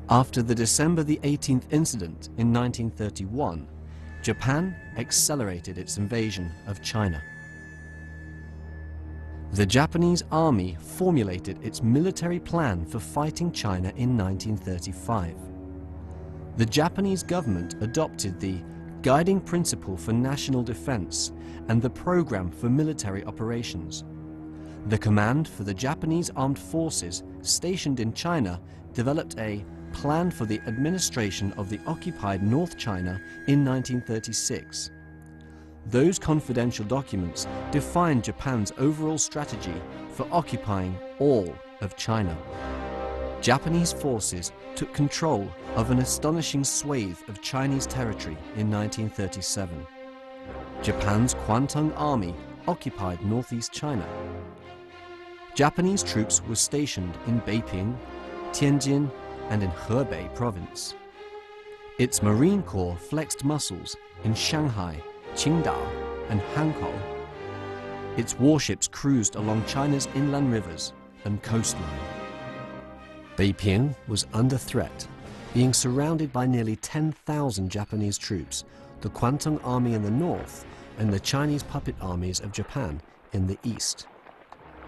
After the December the 18th incident in 1931, Japan accelerated its invasion of China. The Japanese army formulated its military plan for fighting China in 1935. The Japanese government adopted the Guiding Principle for National Defense and the Program for Military Operations. The command for the Japanese armed forces stationed in China developed a plan for the administration of the occupied North China in 1936. Those confidential documents defined Japan's overall strategy for occupying all of China. Japanese forces took control of an astonishing swathe of Chinese territory in 1937. Japan's Kwantung Army occupied northeast China. Japanese troops were stationed in Beiping, Tianjin, and in Hebei province. Its Marine Corps flexed muscles in Shanghai, Qingdao, and Hankou. Its warships cruised along China's inland rivers and coastline. Beiping was under threat, being surrounded by nearly 10,000 Japanese troops, the Kwantung Army in the north and the Chinese puppet armies of Japan in the east.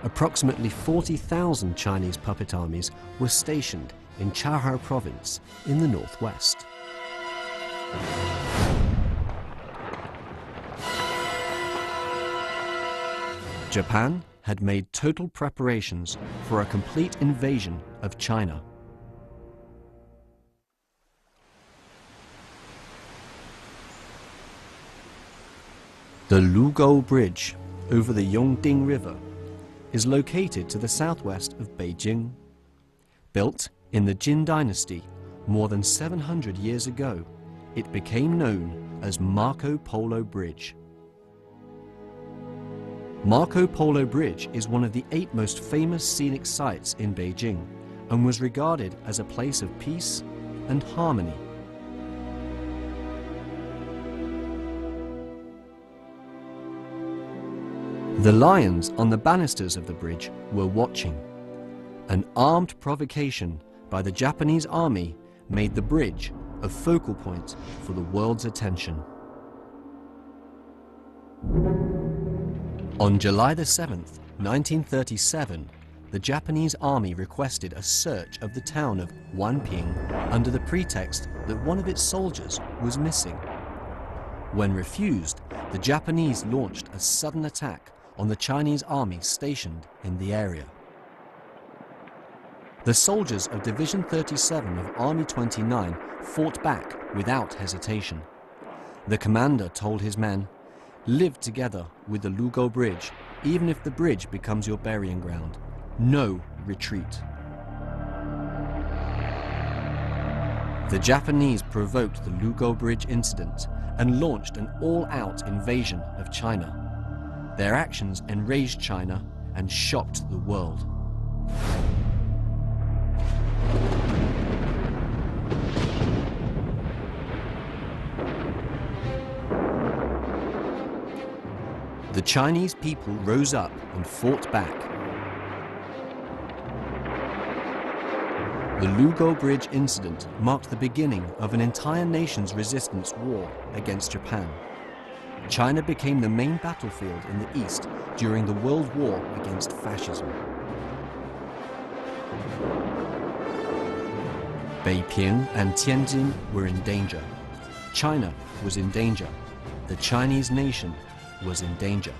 Approximately 40,000 Chinese puppet armies were stationed in Chahar province in the northwest. Japan had made total preparations for a complete invasion of China. The Lugou Bridge over the Yongding River is located to the southwest of Beijing. Built in the Jin Dynasty more than 700 years ago, it became known as Marco Polo Bridge. Marco Polo Bridge is one of the 8 most famous scenic sites in Beijing and was regarded as a place of peace and harmony. The lions on the banisters of the bridge were watching. An armed provocation by the Japanese army made the bridge a focal point for the world's attention. On July the 7th, 1937, the Japanese army requested a search of the town of Wanping under the pretext that one of its soldiers was missing. When refused, the Japanese launched a sudden attack on the Chinese army stationed in the area. The soldiers of Division 37 of Army 29 fought back without hesitation. The commander told his men, "Live together with the Lugou Bridge, even if the bridge becomes your burying ground. No retreat." The Japanese provoked the Lugou Bridge incident and launched an all-out invasion of China. Their actions enraged China and shocked the world. The Chinese people rose up and fought back. The Lugou Bridge incident marked the beginning of an entire nation's resistance war against Japan. China became the main battlefield in the East during the World War against fascism. Beiping and Tianjin were in danger. China was in danger. The Chinese nation was in danger.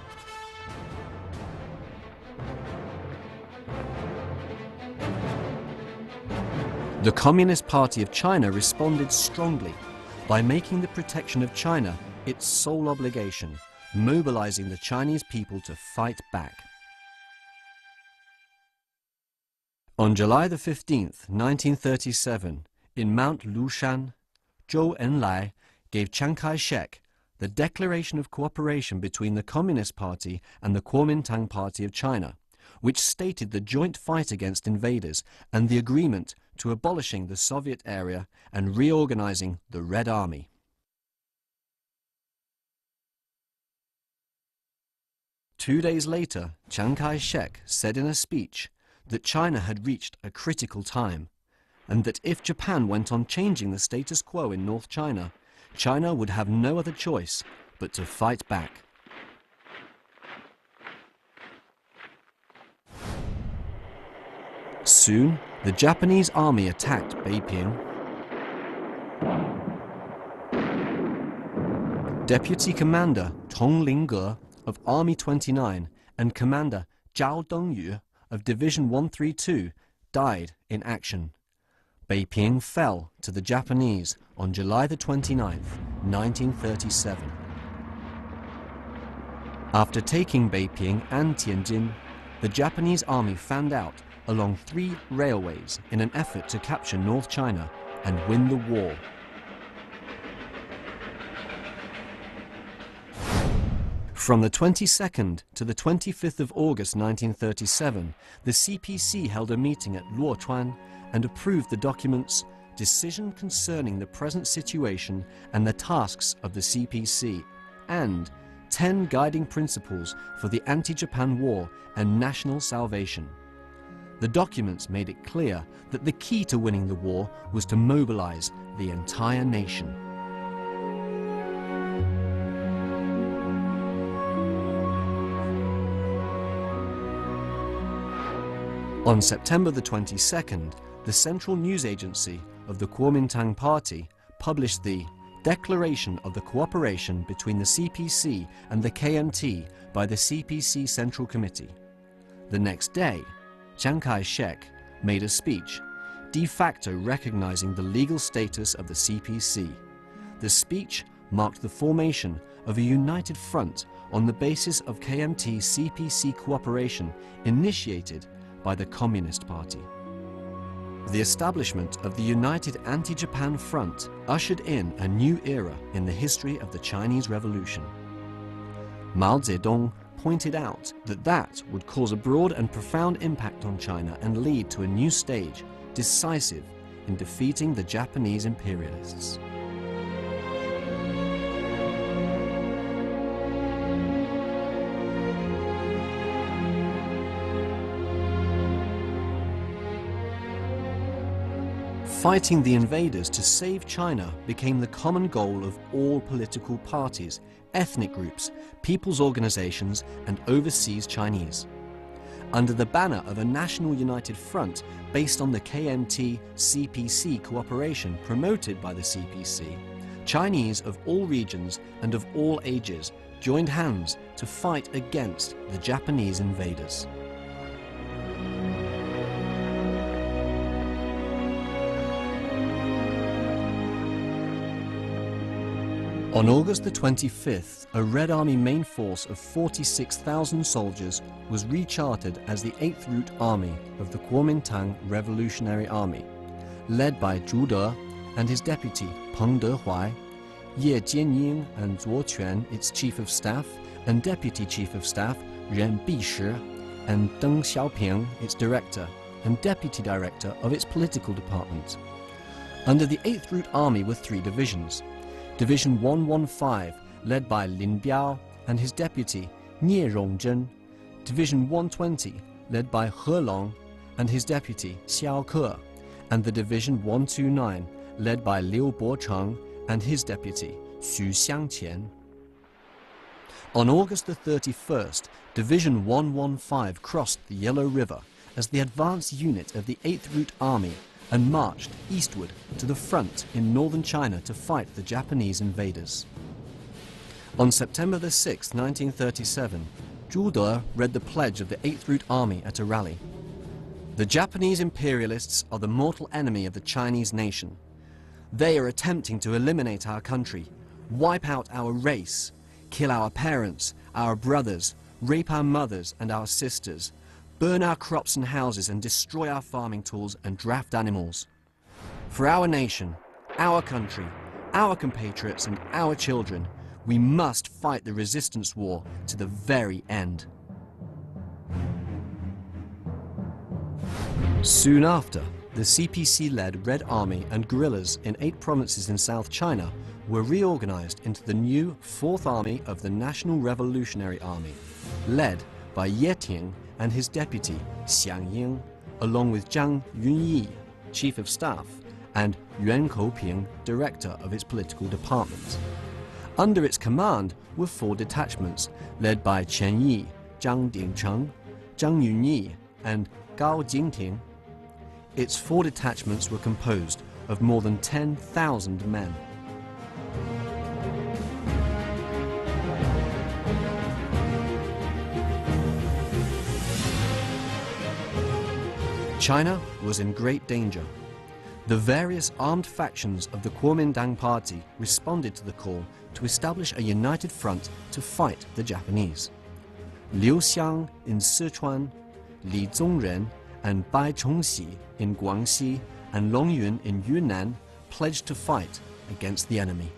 The Communist Party of China responded strongly by making the protection of China its sole obligation, mobilizing the Chinese people to fight back. On July the 15th, 1937, in Mount Lushan, Zhou Enlai gave Chiang Kai-shek the Declaration of Cooperation between the Communist Party and the Kuomintang Party of China, which stated the joint fight against invaders and the agreement to abolishing the Soviet area and reorganizing the Red Army. Two days later, Chiang Kai-shek said in a speech that China had reached a critical time. and that if Japan went on changing the status quo in North China, China would have no other choice but to fight back. Soon, the Japanese army attacked Beiping. Deputy Commander Tong Lingge of Army 29 and Commander Zhao Dongyu of Division 132 died in action. Beiping fell to the Japanese on July the 29th, 1937. After taking Beiping and Tianjin, the Japanese army fanned out along 3 railways in an effort to capture North China and win the war. From the 22nd to the 25th of August 1937, the CPC held a meeting at Luochuan and approved the documents Decision Concerning the Present Situation and the Tasks of the CPC and 10 Guiding Principles for the Anti-Japan War and National Salvation. The documents made it clear that the key to winning the war was to mobilize the entire nation. On September the 22nd, the Central News Agency of the Kuomintang Party published the Declaration of the Cooperation between the CPC and the KMT by the CPC Central Committee. The next day, Chiang Kai-shek made a speech, de facto recognizing the legal status of the CPC. The speech marked the formation of a united front on the basis of KMT-CPC cooperation initiated by the Communist Party. The establishment of the United Anti-Japan Front ushered in a new era in the history of the Chinese Revolution. Mao Zedong pointed out that would cause a broad and profound impact on China and lead to a new stage, decisive in defeating the Japanese imperialists. Fighting the invaders to save China became the common goal of all political parties, ethnic groups, people's organizations, and overseas Chinese. Under the banner of a national united front based on the KMT-CPC cooperation promoted by the CPC, Chinese of all regions and of all ages joined hands to fight against the Japanese invaders. On August the 25th, a Red Army main force of 46,000 soldiers was rechartered as the 8th Route Army of the Kuomintang Revolutionary Army, led by Zhu De and his deputy Peng Dehuai, Ye Jianying and Zuo Quan, its Chief of Staff, and Deputy Chief of Staff Ren Bishi, and Deng Xiaoping, its Director, and Deputy Director of its Political Department. Under the 8th Route Army were 3 divisions. Division 115, led by Lin Biao and his deputy Nie Rongzhen. Division 120, led by He Long and his deputy Xiao Ke. And the Division 129, led by Liu Bocheng and his deputy Xu Xiangqian. On August the 31st, Division 115 crossed the Yellow River as the advance unit of the 8th Route Army and marched eastward to the front in northern China to fight the Japanese invaders. On September the 6th, 1937, Zhu De read the pledge of the 8th Route Army at a rally. The Japanese imperialists are the mortal enemy of the Chinese nation. They are attempting to eliminate our country, wipe out our race, kill our parents, our brothers, rape our mothers and our sisters, burn our crops and houses and destroy our farming tools and draft animals. For our nation, our country, our compatriots and our children, we must fight the resistance war to the very end. Soon after, the CPC-led Red Army and guerrillas in 8 provinces in South China were reorganized into the new 4th Army of the National Revolutionary Army, led by Ye Ting and his deputy Xiang Ying, along with Zhang Yunyi. Chief of Staff, and Yuan Kouping, Director of its political department. Under its command were 4 detachments led by Qian Yi, Zhang Dingcheng, Zhang Yunyi, and Gao Jingting. Its 4 detachments were composed of more than 10,000 men. China was in great danger. The various armed factions of the Kuomintang Party responded to the call to establish a united front to fight the Japanese. Liu Xiang in Sichuan, Li Zongren and Bai Chongxi in Guangxi, and Long Yun in Yunnan pledged to fight against the enemy.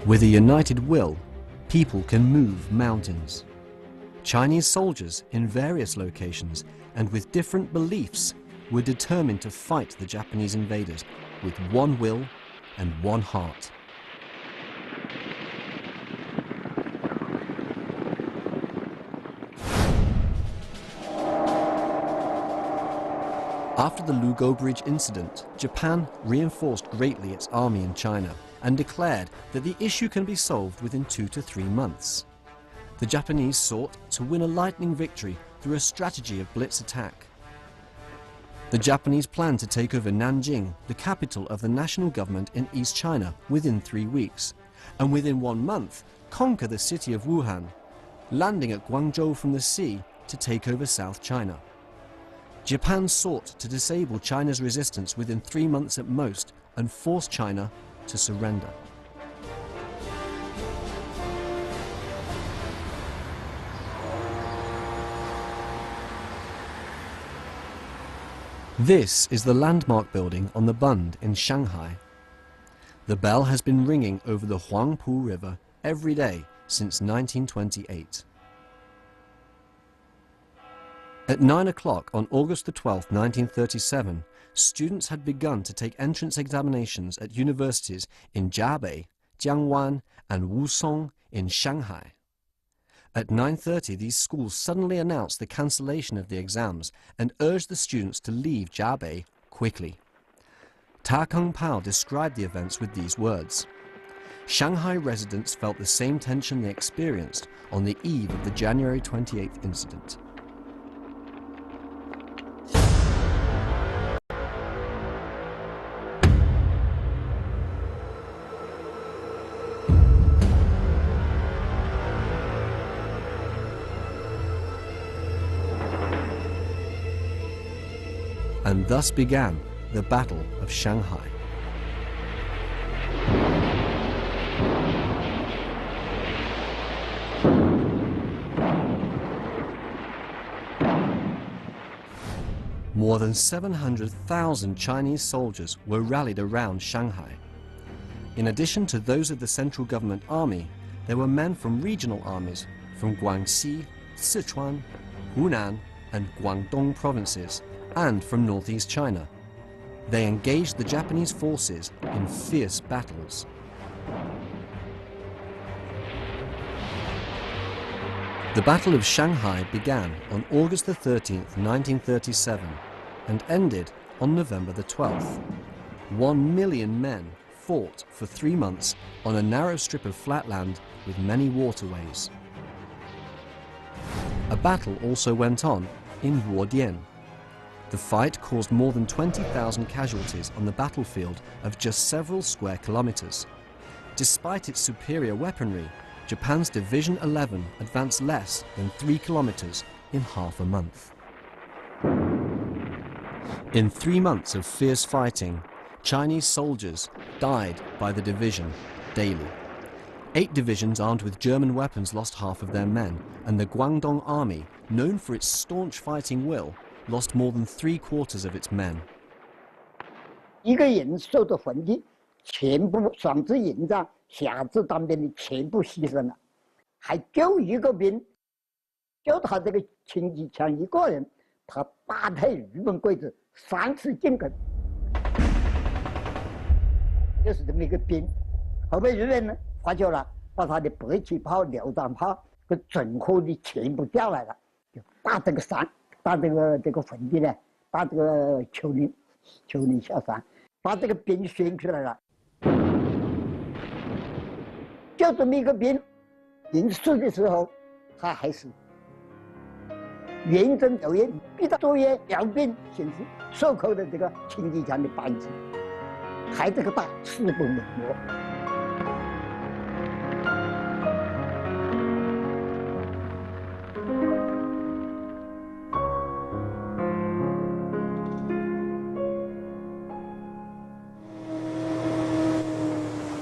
With a united will, people can move mountains. Chinese soldiers in various locations and with different beliefs were determined to fight the Japanese invaders with one will and one heart. After the Lugo Bridge incident, Japan reinforced greatly its army in China and declared that the issue can be solved within 2 to 3 months. The Japanese sought to win a lightning victory through a strategy of blitz attack. The Japanese planned to take over Nanjing, the capital of the national government in East China, within 3 weeks, and within 1 month conquer the city of Wuhan, landing at Guangzhou from the sea to take over South China. Japan sought to disable China's resistance within 3 months at most and force China to surrender. This is the landmark building on the Bund in Shanghai. The bell has been ringing over the Huangpu River every day since 1928. At 9 o'clock on August 12, 1937, students had begun to take entrance examinations at universities in Jiabei, Jiangwan, and Wusong in Shanghai. At 9:30, these schools suddenly announced the cancellation of the exams and urged the students to leave Jiabei quickly. Ta Kung-pao described the events with these words: Shanghai residents felt the same tension they experienced on the eve of the January 28th incident. And thus began the Battle of Shanghai. More than 700,000 Chinese soldiers were rallied around Shanghai. In addition to those of the central government army, there were men from regional armies from Guangxi, Sichuan, Hunan, and Guangdong provinces, and from northeast China. They engaged the Japanese forces in fierce battles. The Battle of Shanghai began on August 13th, 1937, and ended on November 12th. 1 million men fought for 3 months on a narrow strip of flat land with many waterways. A battle also went on in Luodian. The fight caused more than 20,000 casualties on the battlefield of just several square kilometers. Despite its superior weaponry, Japan's Division 11 advanced less than 3 kilometers in half a month. In 3 months of fierce fighting, Chinese soldiers died by the division daily. 8 divisions armed with German weapons lost half of their men, and the Guangdong Army, known for its staunch fighting will, lost more than 3/4 of its men. 一个人受的焚击，全部双子营长、下至当兵的全部牺牲了，还救一个兵，就他这个轻机枪一个人，他8台日本鬼子3次进攻，就是这么一个兵。后来日本人呢发觉了，把他的迫击炮、榴弹炮整个的全部掉来了，就把这个山，把这个坟地呢，把这个丘陵小山，把这个兵选出来了。就这么一个兵，临死的时候，他还是认真奏演，比他作业调兵行事，守口的这个秦吉强的班子，还这个打死不瞑目。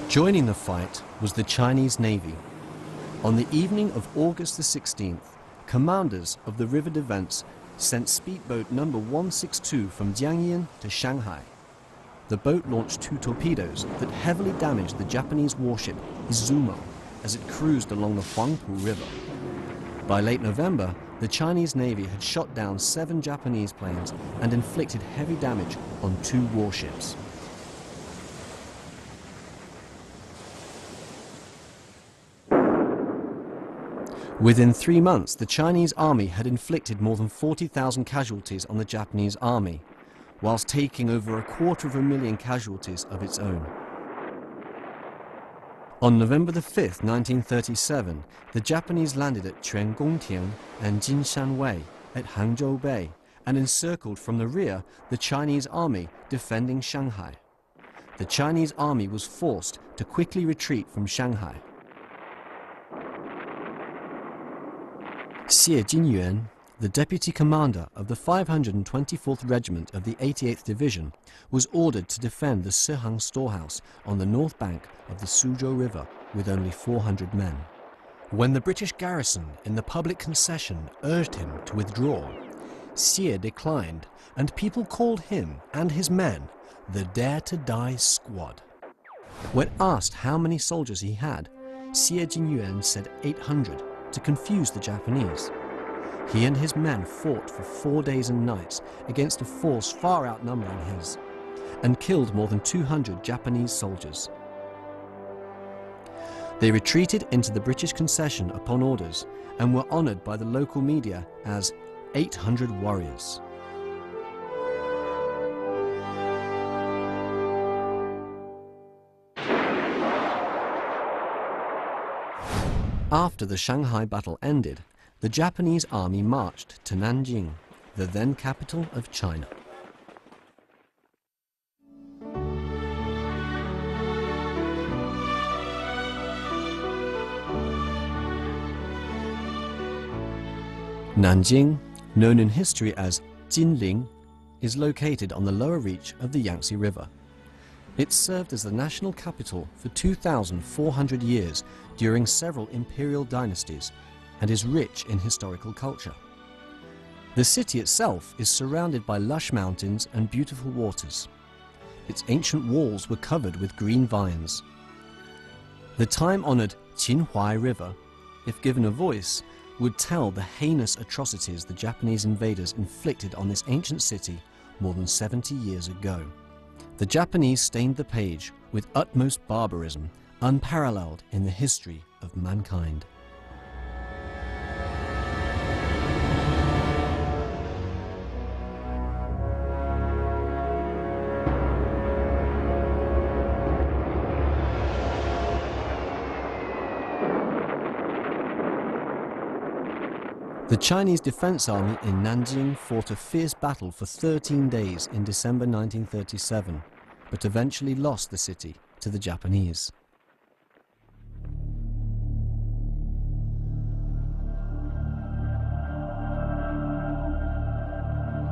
Joining the fight was the Chinese Navy. On the evening of August the 16th, commanders of the river defense sent speedboat number 162 from Jiangyin to Shanghai. The boat launched 2 torpedoes that heavily damaged the Japanese warship Izumo as it cruised along the Huangpu River. By late November, the Chinese Navy had shot down 7 Japanese planes and inflicted heavy damage on 2 warships. Within 3 months, the Chinese army had inflicted more than 40,000 casualties on the Japanese army, whilst taking over 250,000 casualties of its own. On November the 5th, 1937, the Japanese landed at Quangongtian and Jinshanwei at Hangzhou Bay and encircled from the rear the Chinese army defending Shanghai. The Chinese army was forced to quickly retreat from Shanghai. Xie Jinyuan, the deputy commander of the 524th Regiment of the 88th Division, was ordered to defend the Sihang storehouse on the north bank of the Suzhou River with only 400 men. When the British garrison in the public concession urged him to withdraw, Xie declined, and people called him and his men the Dare to Die Squad. When asked how many soldiers he had, Xie Jinyuan said 800 to confuse the Japanese. He and his men fought for 4 days and nights against a force far outnumbering his, and killed more than 200 Japanese soldiers. They retreated into the British concession upon orders and were honoured by the local media as 800 warriors. After the Shanghai battle ended, the Japanese army marched to Nanjing, the then capital of China. Nanjing, known in history as Jinling, is located on the lower reach of the Yangtze River. It served as the national capital for 2,400 years during several imperial dynasties and is rich in historical culture. The city itself is surrounded by lush mountains and beautiful waters. Its ancient walls were covered with green vines. The time-honored Qinhuai River, if given a voice, would tell the heinous atrocities the Japanese invaders inflicted on this ancient city more than 70 years ago. The Japanese stained the page with utmost barbarism, unparalleled in the history of mankind. The Chinese Defense Army in Nanjing fought a fierce battle for 13 days in December 1937, but eventually lost the city to the Japanese.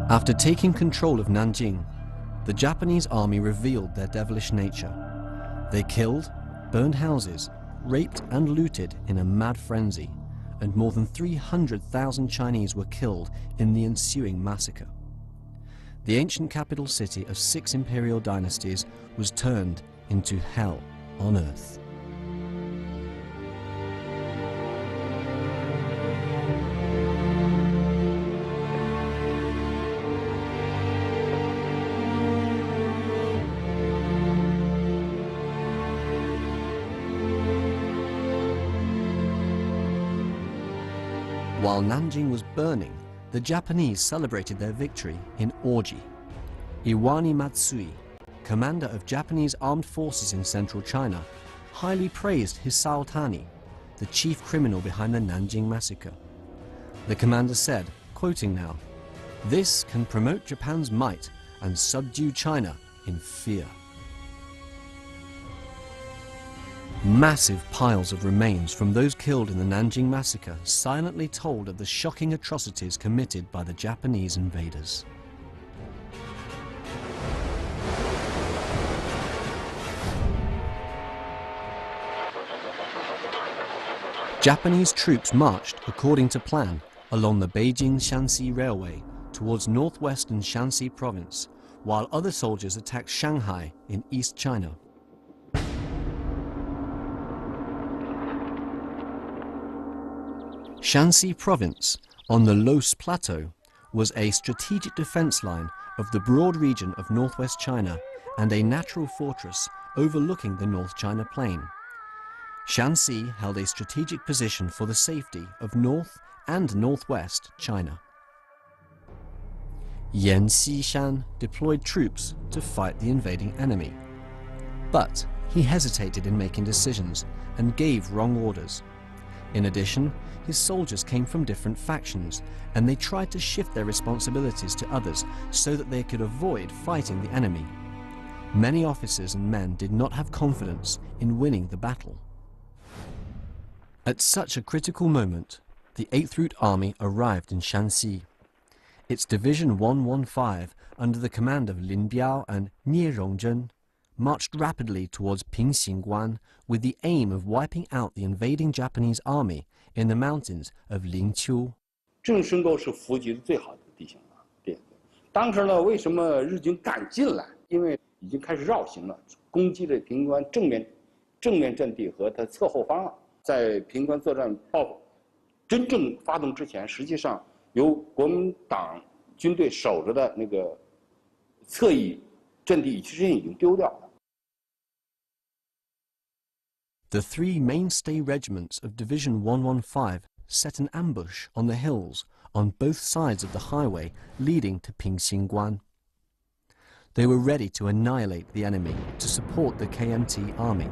After taking control of Nanjing, the Japanese army revealed their devilish nature. They killed, burned houses, raped and looted in a mad frenzy, and more than 300,000 Chinese were killed in the ensuing massacre. The ancient capital city of 6 imperial dynasties was turned into hell on earth. While Nanjing was burning, the Japanese celebrated their victory in orgy. Iwani Matsui, commander of Japanese armed forces in central China, highly praised Hisao Tani, the chief criminal behind the Nanjing massacre. The commander said, quoting now, "This can promote Japan's might and subdue China in fear." Massive piles of remains from those killed in the Nanjing massacre silently told of the shocking atrocities committed by the Japanese invaders. Japanese troops marched according to plan along the Beijing-Shanxi Railway towards northwestern Shanxi province, while other soldiers attacked Shanghai in East China. Shanxi province, on the Los Plateau, was a strategic defense line of the broad region of northwest China and a natural fortress overlooking the North China Plain. Shanxi held a strategic position for the safety of North and Northwest China. Yan Xishan deployed troops to fight the invading enemy. But he hesitated in making decisions and gave wrong orders. In addition, his soldiers came from different factions, and they tried to shift their responsibilities to others so that they could avoid fighting the enemy. Many officers and men did not have confidence in winning the battle. At such a critical moment, the 8th Route Army arrived in Shanxi. Its Division 115, under the command of Lin Biao and Nie Rongzhen, marched rapidly towards Pingxingguan with the aim of wiping out the invading Japanese army in the mountains of Lingqiu. 正深沟是伏击的最好的地形了，对。当时呢，为什么日军敢进来？因为已经开始绕行了，攻击了平关正面阵地和它侧后方了。在平关作战真正发动之前，实际上由国民党军队守着的那个侧翼阵地，其实已经丢掉了。 The three mainstay regiments of Division 115 set an ambush on the hills on both sides of the highway leading to Pingxingguan. They were ready to annihilate the enemy to support the KMT army.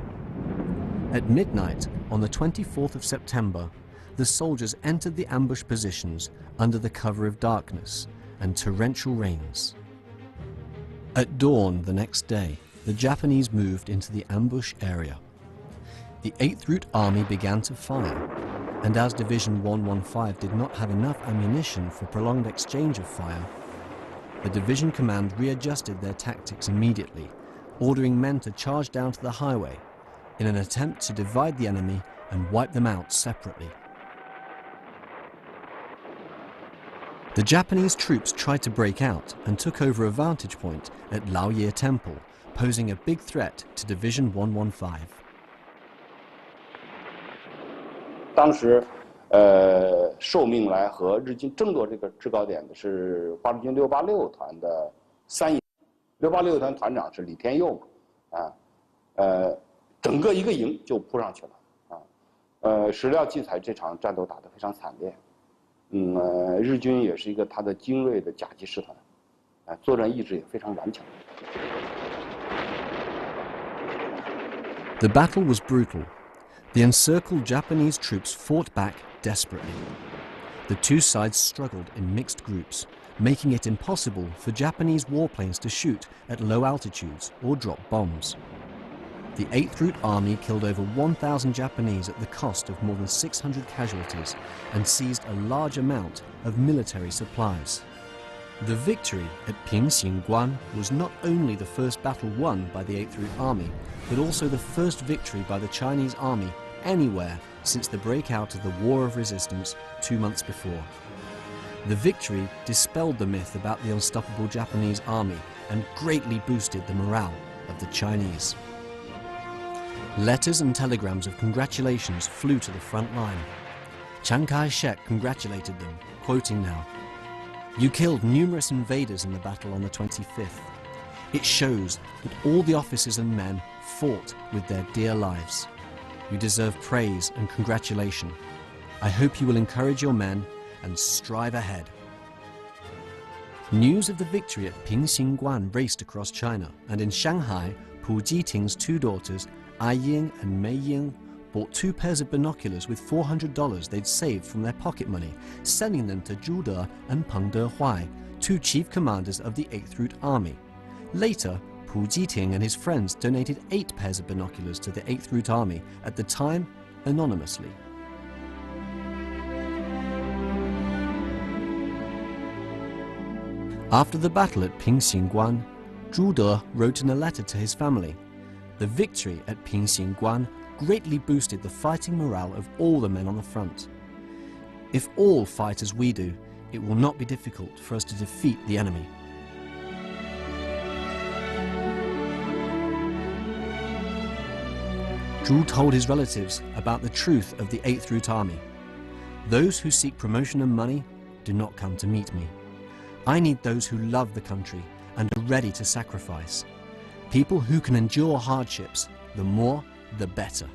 At midnight on the 24th of September, the soldiers entered the ambush positions under the cover of darkness and torrential rains. At dawn the next day, the Japanese moved into the ambush area. The 8th Route Army began to fire, and as Division 115 did not have enough ammunition for prolonged exchange of fire, the division command readjusted their tactics immediately, ordering men to charge down to the highway in an attempt to divide the enemy and wipe them out separately. The Japanese troops tried to break out and took over a vantage point at Laoye Temple, posing a big threat to Division 115. 当时，受命来和日军争夺这个制高点的是八路军686团的3营，686团团长是李天佑嘛，整个一个营就扑上去了，史料记载这场战斗打得非常惨烈，日军也是一个他的精锐的甲级师团，作战意志也非常顽强。The battle was brutal. The encircled Japanese troops fought back desperately. The two sides struggled in mixed groups, making it impossible for Japanese warplanes to shoot at low altitudes or drop bombs. The 8th Route Army killed over 1,000 Japanese at the cost of more than 600 casualties and seized a large amount of military supplies. The victory at Pingxingguan was not only the first battle won by the 8th Route Army, but also the first victory by the Chinese army anywhere since the breakout of the War of Resistance 2 months before. The victory dispelled the myth about the unstoppable Japanese army and greatly boosted the morale of the Chinese. Letters and telegrams of congratulations flew to the front line. Chiang Kai-shek congratulated them, quoting now, "You killed numerous invaders in the battle on the 25th. It shows that all the officers and men fought with their dear lives. You deserve praise and congratulation. I hope you will encourage your men and strive ahead. News of the victory at Pingxingguan raced across China, and in Shanghai, Pu Jiting's two daughters, Ai Ying and Mei Ying, bought 2 pairs of binoculars with $400 they'd saved from their pocket money, sending them to Zhu De and Peng Dehuai, 2 chief commanders of the 8th Route Army. Later, Pu Jiting and his friends donated 8 pairs of binoculars to the 8th Route Army, at the time anonymously. After the battle at Pingxingguan, Zhu De wrote in a letter to his family, "The victory at Pingxingguan greatly boosted the fighting morale of all the men on the front. If all fight as we do, it will not be difficult for us to defeat the enemy." Zhu told his relatives about the truth of the 8th Route Army. "Those who seek promotion and money do not come to meet me. I need those who love the country and are ready to sacrifice. People who can endure hardships, the more, the better.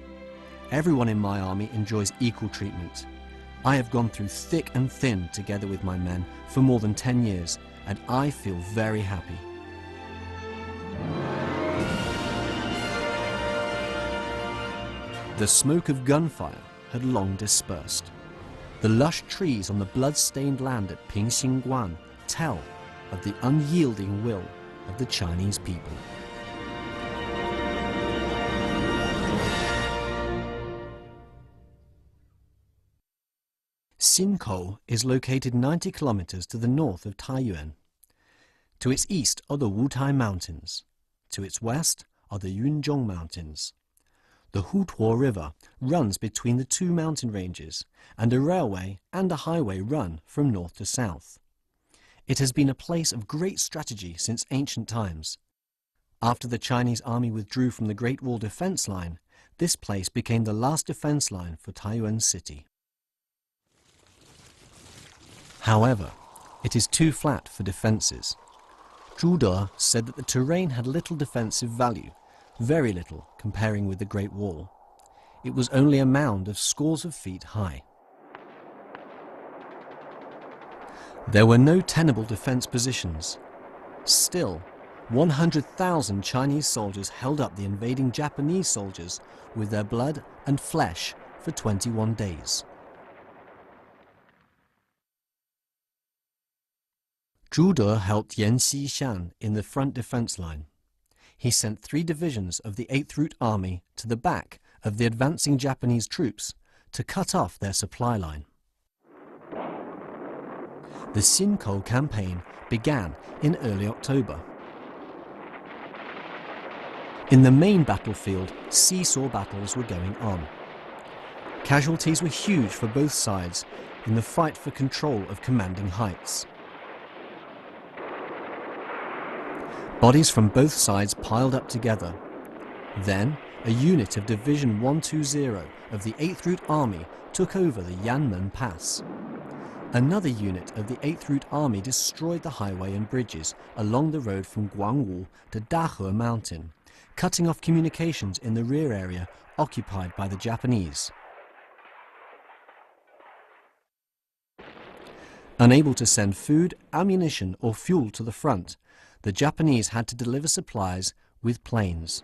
Everyone in my army enjoys equal treatment. I have gone through thick and thin together with my men for more than 10 years, and I feel very happy." The smoke of gunfire had long dispersed. The lush trees on the blood-stained land at Pingxingguan tell of the unyielding will of the Chinese people. Xinkou is located 90 kilometers to the north of Taiyuan. To its east are the Wutai Mountains. To its west are the Yunzhong Mountains. The Hutuo River runs between the 2 mountain ranges, and a railway and a highway run from north to south. It has been a place of great strategy since ancient times. After the Chinese army withdrew from the Great Wall defense line, this place became the last defense line for Taiyuan City. However, it is too flat for defences. Zhu De said that the terrain had little defensive value, very little comparing with the Great Wall. It was only a mound of scores of feet high. There were no tenable defense positions. Still, 100,000 Chinese soldiers held up the invading Japanese soldiers with their blood and flesh for 21 days. Zhu De helped Yan Xishan in the front defense line. He sent 3 divisions of the 8th Route Army to the back of the advancing Japanese troops to cut off their supply line. The Xinkou campaign began in early October. In the main battlefield, seesaw battles were going on. Casualties were huge for both sides in the fight for control of commanding heights. Bodies from both sides piled up together. Then, a unit of Division 120 of the 8th Route Army took over the Yanmen Pass. Another unit of the 8th Route Army destroyed the highway and bridges along the road from Guangwu to Dahe Mountain, cutting off communications in the rear area occupied by the Japanese. Unable to send food, ammunition, or fuel to the front, the Japanese had to deliver supplies with planes.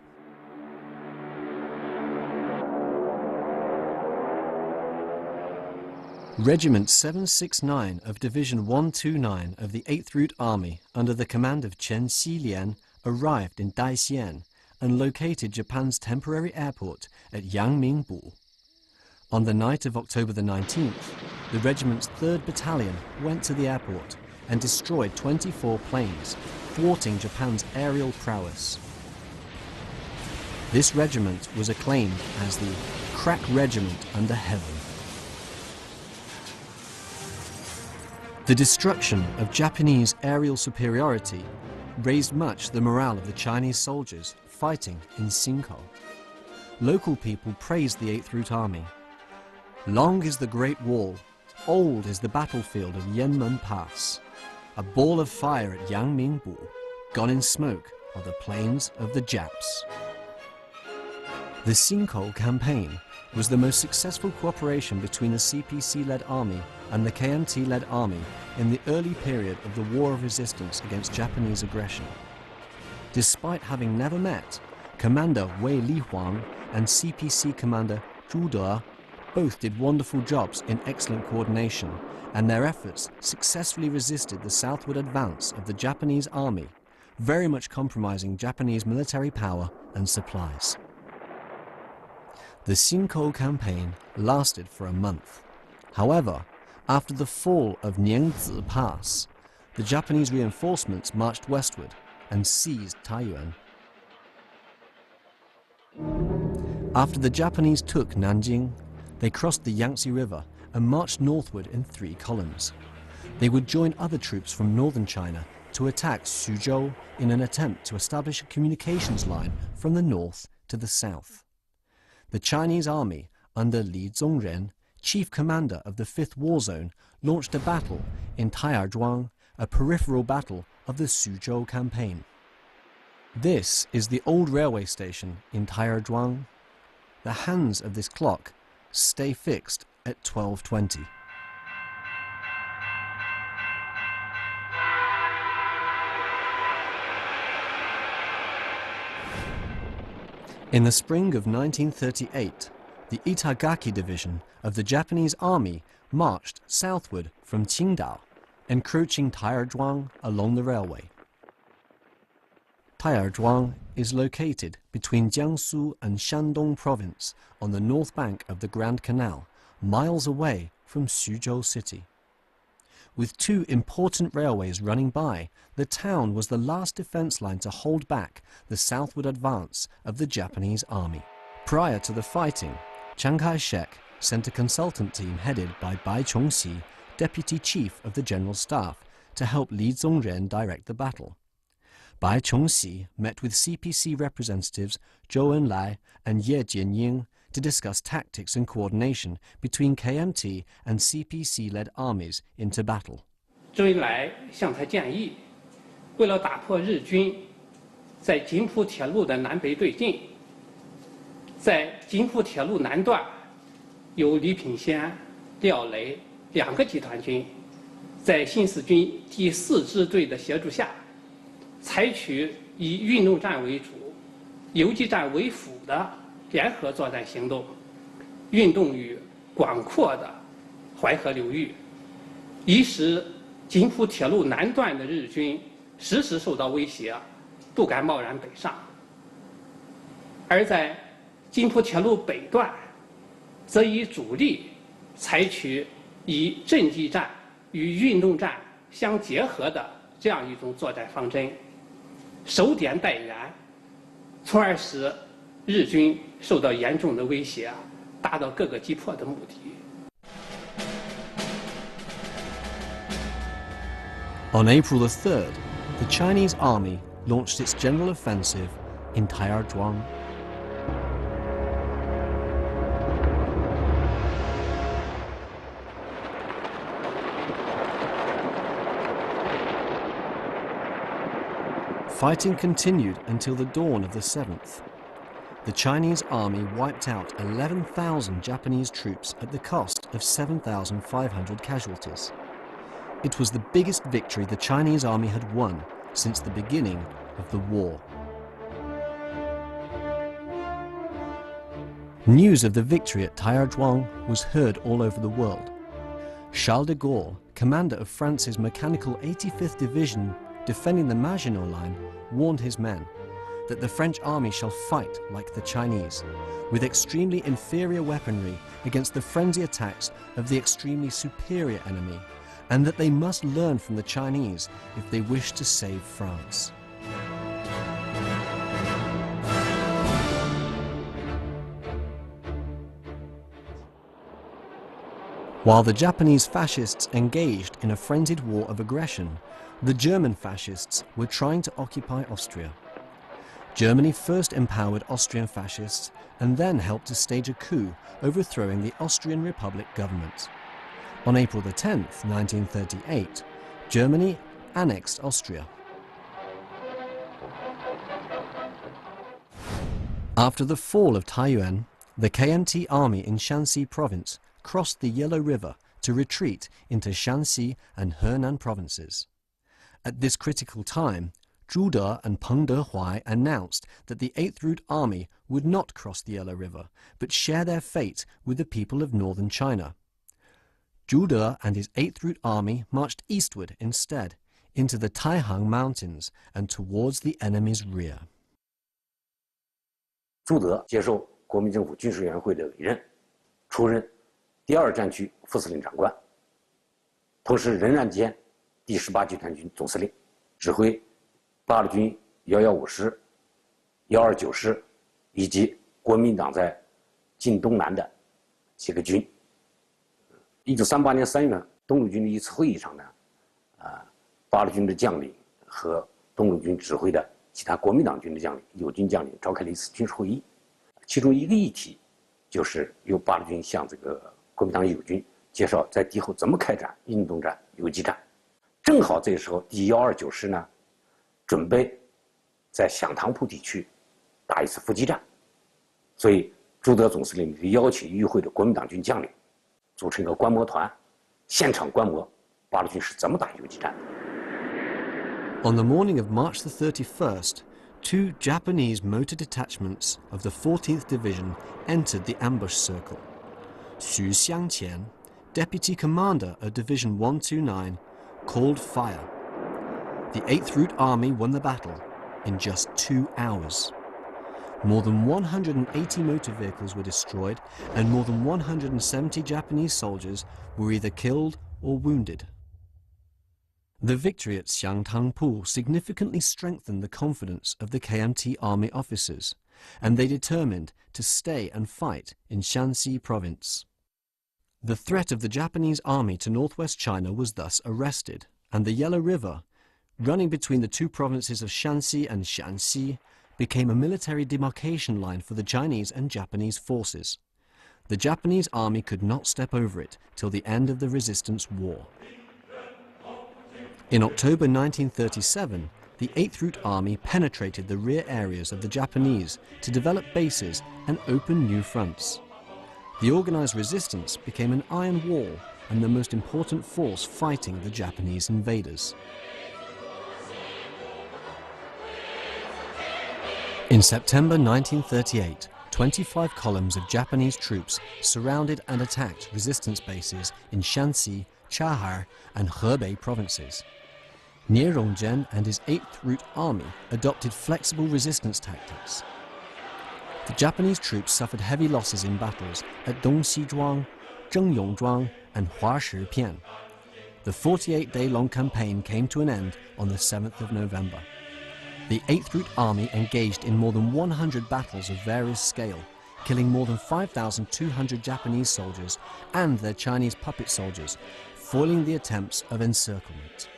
Regiment 769 of Division 129 of the 8th Route Army, under the command of Chen Xilian, arrived in Daxian and located Japan's temporary airport at Yangmingbu. On the night of October the 19th, the regiment's 3rd Battalion went to the airport and destroyed 24 planes, thwarting Japan's aerial prowess. This regiment was acclaimed as the crack regiment under heaven. The destruction of Japanese aerial superiority raised much the morale of the Chinese soldiers fighting in Xinkou. Local people praised the 8th Route Army. Long is the Great Wall, old is the battlefield of Yanmen Pass. A ball of fire at Yangmingbu, gone in smoke are the plains of the Japs. The Xinkou campaign was the most successful cooperation between the CPC-led army and the KMT-led army in the early period of the War of Resistance against Japanese aggression. Despite having never met, Commander Wei Lihuang and CPC Commander Zhu De both did wonderful jobs in excellent coordination, and their efforts successfully resisted the southward advance of the Japanese army, very much compromising Japanese military power and supplies. The Xingkou campaign lasted for a month. However, after the fall of Niangzi Pass, the Japanese reinforcements marched westward and seized Taiyuan. After the Japanese took Nanjing, they crossed the Yangtze River and marched northward in 3 columns. They would join other troops from northern China to attack Suzhou in an attempt to establish a communications line from the north to the south. The Chinese army, under Li Zongren, chief commander of the 5th War Zone, launched a battle in Taiyuan, a peripheral battle of the Suzhou campaign. This is the old railway station in Taiyuan. The hands of this clock stay fixed at 12:20. In the spring of 1938, the Itagaki Division of the Japanese Army marched southward from Qingdao, encroaching Taiyuan along the railway. Taiyuan is located between Jiangsu and Shandong Province on the north bank of the Grand Canal, miles away from Suzhou City. With 2 important railways running by, the town was the last defense line to hold back the southward advance of the Japanese army. Prior to the fighting, Chiang Kai-shek sent a consultant team headed by Bai Chongxi, deputy chief of the General Staff, to help Li Zongren direct the battle. Bai Chongxi met with CPC representatives Zhou Enlai and Ye Jianying to discuss tactics and coordination between KMT and CPC-led armies into battle. 周恩来向他建议，为了打破日军在津浦铁路的南北对进，在津浦铁路南段由李品仙、廖雷2个集团军，在新四军第4支队的协助下，采取以运动战为主、游击战为辅的联合作战行动，运动于广阔的淮河流域，以使津浦铁路南段的日军时时受到威胁，不敢贸然北上；而在津浦铁路北段，则以主力采取以阵地战与运动战相结合的这样一种作战方针，守点待援，从而使日军受到严重的威胁，达到各个击破的目的。On April the 3rd, the Chinese army launched its general offensive in Taiyuan. Fighting continued until the dawn of the 7th. The Chinese army wiped out 11,000 Japanese troops at the cost of 7,500 casualties. It was the biggest victory the Chinese army had won since the beginning of the war. News of the victory at Taiyuan was heard all over the world. Charles de Gaulle, commander of France's mechanical 85th Division defending the Maginot Line, warned his men that the French army shall fight like the Chinese, with extremely inferior weaponry against the frenzy attacks of the extremely superior enemy, and that they must learn from the Chinese if they wish to save France. While the Japanese fascists engaged in a frenzied war of aggression, the German fascists were trying to occupy Austria. Germany first empowered Austrian fascists and then helped to stage a coup overthrowing the Austrian Republic government. On April the 10th, 1938, Germany annexed Austria. After the fall of Taiyuan, The KMT army in Shanxi province crossed the Yellow River to retreat into Shanxi and Henan provinces. At this critical time, Zhu De and Peng Dehuai announced that the 8th Route Army would not cross the Yellow River, but share their fate with the people of northern China. Zhu De and his 8th Route Army marched eastward instead, into the Taihang Mountains and towards the enemy's rear. 朱德接受国民政府军事委员会的委任，出任第2战区副司令长官，同时仍然兼第18集团军总司令，指挥八路军115师、129师以及国民党在晋东南的几个军。1938年3月，东路军的一次会议上呢，八路军的将领和东路军指挥的其他国民党军的将领、友军将领召开了一次军事会议，其中一个议题就是由八路军向这个国民党友军介绍在敌后怎么开展运动战、游击战。正好这时候第129师呢，准备在响堂铺地区打一次伏击战，所以朱德总司令就邀请与会的国民党军将领组成一个观摩团，现场观摩八路军是怎么打游击战的。 On the morning of March the 31st, 2 Japanese motor detachments of the 14th Division entered the ambush circle. Xu Xiangqian, deputy commander of Division 129, called fire. The 8th Route Army won the battle in just 2 hours. More than 180 motor vehicles were destroyed, and more than 170 Japanese soldiers were either killed or wounded. The victory at Xiangtangpu significantly strengthened the confidence of the KMT army officers, and they determined to stay and fight in Shanxi province. The threat of the Japanese army to northwest China was thus arrested, and the Yellow River, running between the 2 provinces of Shanxi and Shanxi, became a military demarcation line for the Chinese and Japanese forces. The Japanese army could not step over it till the end of the resistance war. In October 1937, the 8th Route Army penetrated the rear areas of the Japanese to develop bases and open new fronts. The organized resistance became an iron wall and the most important force fighting the Japanese invaders. In September 1938, 25 columns of Japanese troops surrounded and attacked resistance bases in Shanxi, Chahar, and Hebei provinces. Nie Rongzhen and his 8th Route Army adopted flexible resistance tactics. The Japanese troops suffered heavy losses in battles at Dongxizhuang, Zhengyongzhuang, and Huashipian. The 48-day-long campaign came to an end on the 7th of November. The 8th Route Army engaged in more than 100 battles of various scale, killing more than 5,200 Japanese soldiers and their Chinese puppet soldiers, foiling the attempts of encirclement.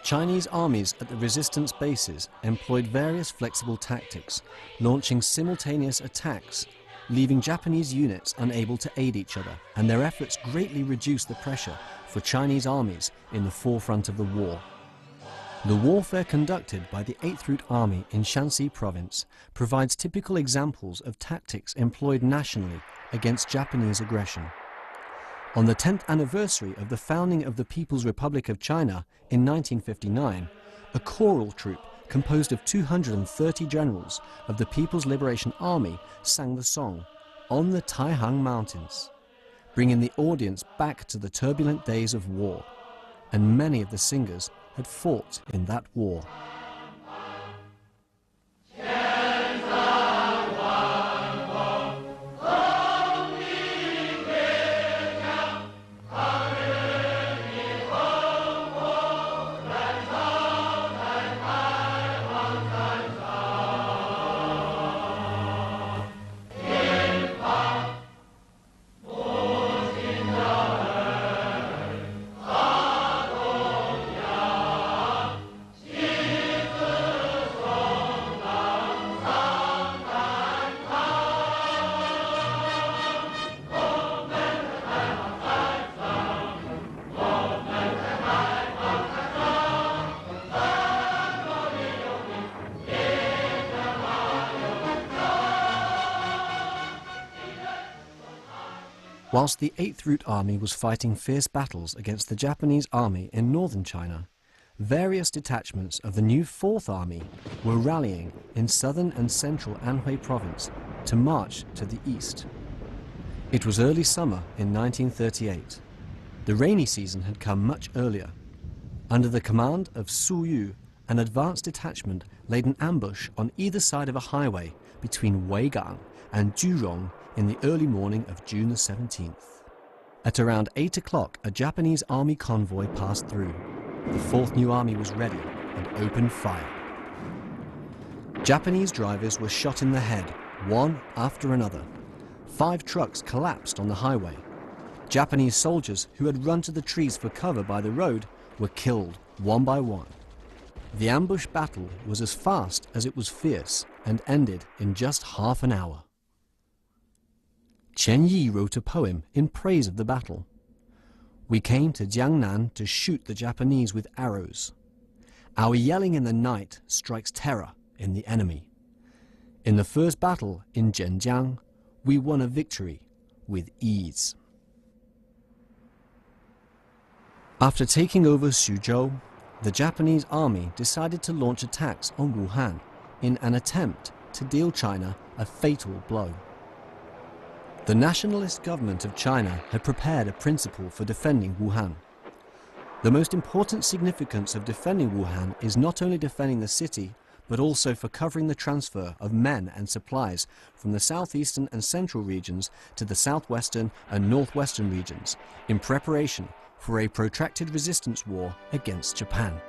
Chinese armies at the resistance bases employed various flexible tactics, launching simultaneous attacks, leaving Japanese units unable to aid each other, and their efforts greatly reduced the pressure for Chinese armies in the forefront of the war. The warfare conducted by the 8th Route Army in Shanxi province provides typical examples of tactics employed nationally against Japanese aggression. On the 10th anniversary of the founding of the People's Republic of China in 1959, a choral troupe composed of 230 generals of the People's Liberation Army sang the song On the Taihang Mountains, bringing the audience back to the turbulent days of war, and many of the singers had fought in that war. Whilst the 8th Route Army was fighting fierce battles against the Japanese army in northern China, various detachments of the new 4th Army were rallying in southern and central Anhui province to march to the east. It was early summer in 1938. The rainy season had come much earlier. Under the command of Su Yu, an advanced detachment laid an ambush on either side of a highway between Weigang and Jurong in the early morning of June the 17th. At around 8 o'clock, a Japanese army convoy passed through. The 4th New Army was ready and opened fire. Japanese drivers were shot in the head, one after another. 5 trucks collapsed on the highway. Japanese soldiers who had run to the trees for cover by the road were killed one by one. The ambush battle was as fast as it was fierce and ended in just half an hour. Qian Yi wrote a poem in praise of the battle. We came to Jiangnan to shoot the Japanese with arrows. Our yelling in the night strikes terror in the enemy. In the first battle in Zhenjiang, we won a victory with ease. After taking over Suzhou, the Japanese army decided to launch attacks on Wuhan in an attempt to deal China a fatal blow. The nationalist government of China had prepared a principle for defending Wuhan. The most important significance of defending Wuhan is not only defending the city, but also for covering the transfer of men and supplies from the southeastern and central regions to the southwestern and northwestern regions, in preparation for a protracted resistance war against Japan.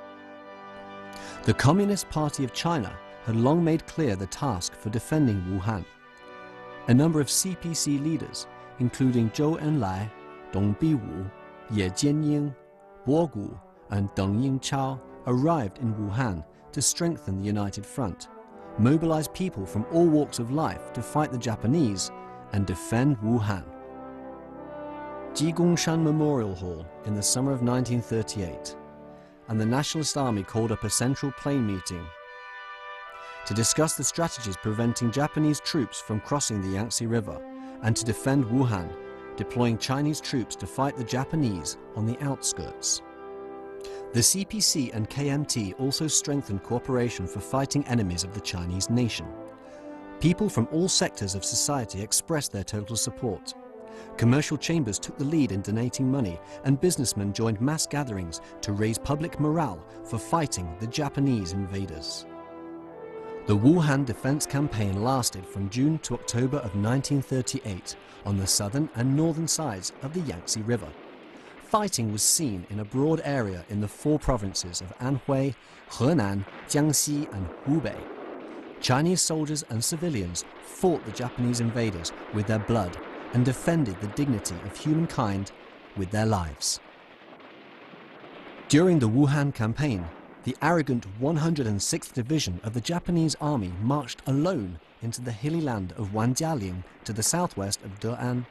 The Communist Party of China had long made clear the task for defending Wuhan. A number of CPC leaders, including Zhou Enlai, Dong Biwu, Ye Jianying, Bo Gu, and Deng Yingchao, arrived in Wuhan to strengthen the United Front, mobilize people from all walks of life to fight the Japanese and defend Wuhan. Jigongshan Memorial Hall in the summer of 1938, and the Nationalist Army called up a Central Plain meeting to discuss the strategies preventing Japanese troops from crossing the Yangtze River and to defend Wuhan, deploying Chinese troops to fight the Japanese on the outskirts. The CPC and KMT also strengthened cooperation for fighting enemies of the Chinese nation. People from all sectors of society expressed their total support. Commercial chambers took the lead in donating money, and businessmen joined mass gatherings to raise public morale for fighting the Japanese invaders. The Wuhan defense campaign lasted from June to October of 1938 on the southern and northern sides of the Yangtze River. Fighting was seen in a broad area in the 4 provinces of Anhui, Henan, Jiangxi, and Hubei. Chinese soldiers and civilians fought the Japanese invaders with their blood and defended the dignity of humankind with their lives. During the Wuhan campaign, the arrogant 106th Division of the Japanese Army marched alone into the hilly land of Wanjialing to the southwest of De'an.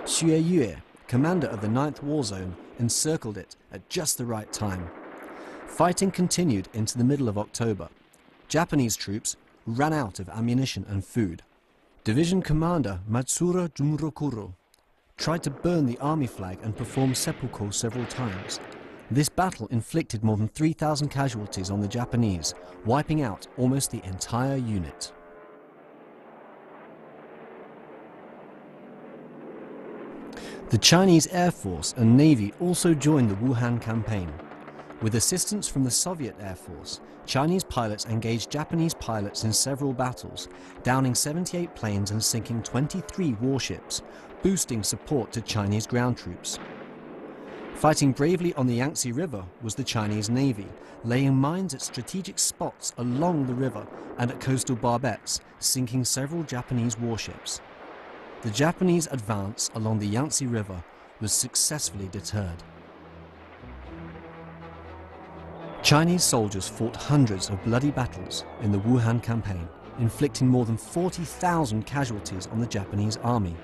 Xue Yue, commander of the 9th War Zone, encircled it at just the right time. Fighting continued into the middle of October. Japanese troops ran out of ammunition and food. Division commander Matsura Jumrokuro tried to burn the army flag and perform seppuku several times. This battle inflicted more than 3,000 casualties on the Japanese, wiping out almost the entire unit. The Chinese Air Force and Navy also joined the Wuhan campaign. With assistance from the Soviet Air Force, Chinese pilots engaged Japanese pilots in several battles, downing 78 planes and sinking 23 warships, boosting support to Chinese ground troops. Fighting bravely on the Yangtze River was the Chinese Navy, laying mines at strategic spots along the river and at coastal barbettes, sinking several Japanese warships. The Japanese advance along the Yangtze River was successfully deterred. Chinese soldiers fought hundreds of bloody battles in the Wuhan campaign, inflicting more than 40,000 casualties on the Japanese army.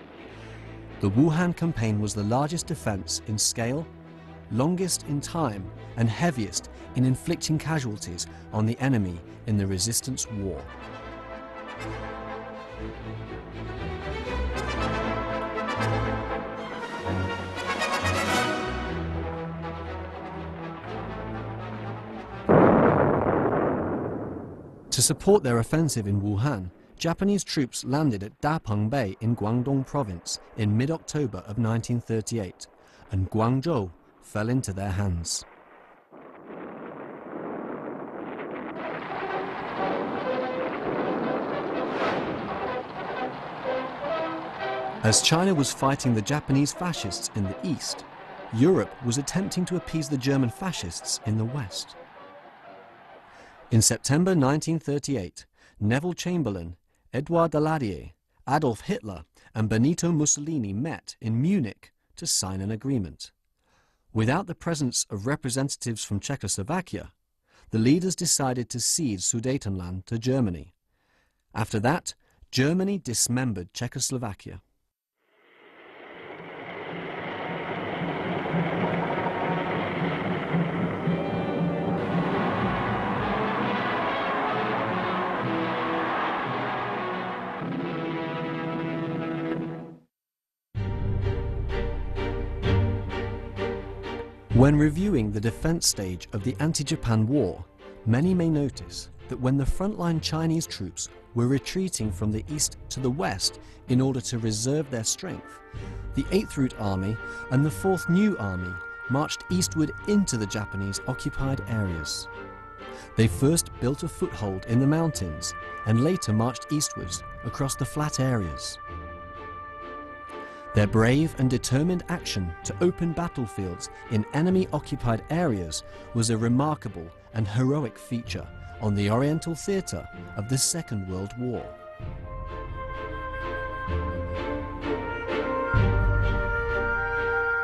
The Wuhan campaign was the largest defense in scale, longest in time, and heaviest in inflicting casualties on the enemy in the resistance war. To support their offensive in Wuhan, Japanese troops landed at Dapeng Bay in Guangdong province in mid-October of 1938, and Guangzhou fell into their hands. As China was fighting the Japanese fascists in the east, Europe was attempting to appease the German fascists in the west. In September 1938, Neville Chamberlain, Edouard Daladier, Adolf Hitler and Benito Mussolini met in Munich to sign an agreement. Without the presence of representatives from Czechoslovakia, the leaders decided to cede Sudetenland to Germany. After that, Germany dismembered Czechoslovakia. When reviewing the defense stage of the anti-Japan war, many may notice that when the frontline Chinese troops were retreating from the east to the west in order to reserve their strength, the 8th Route Army and the 4th New Army marched eastward into the Japanese occupied areas. They first built a foothold in the mountains and later marched eastwards across the flat areas. Their brave and determined action to open battlefields in enemy-occupied areas was a remarkable and heroic feature on the Oriental theatre of the Second World War.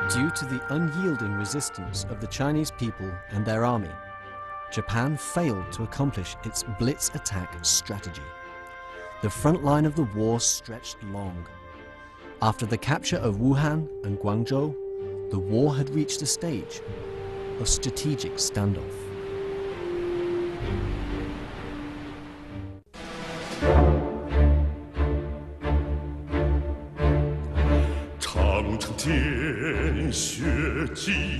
Due to the unyielding resistance of the Chinese people and their army, Japan failed to accomplish its blitz attack strategy. The front line of the war stretched long. After the capture of Wuhan and Guangzhou, the war had reached a stage of strategic standoff. Sing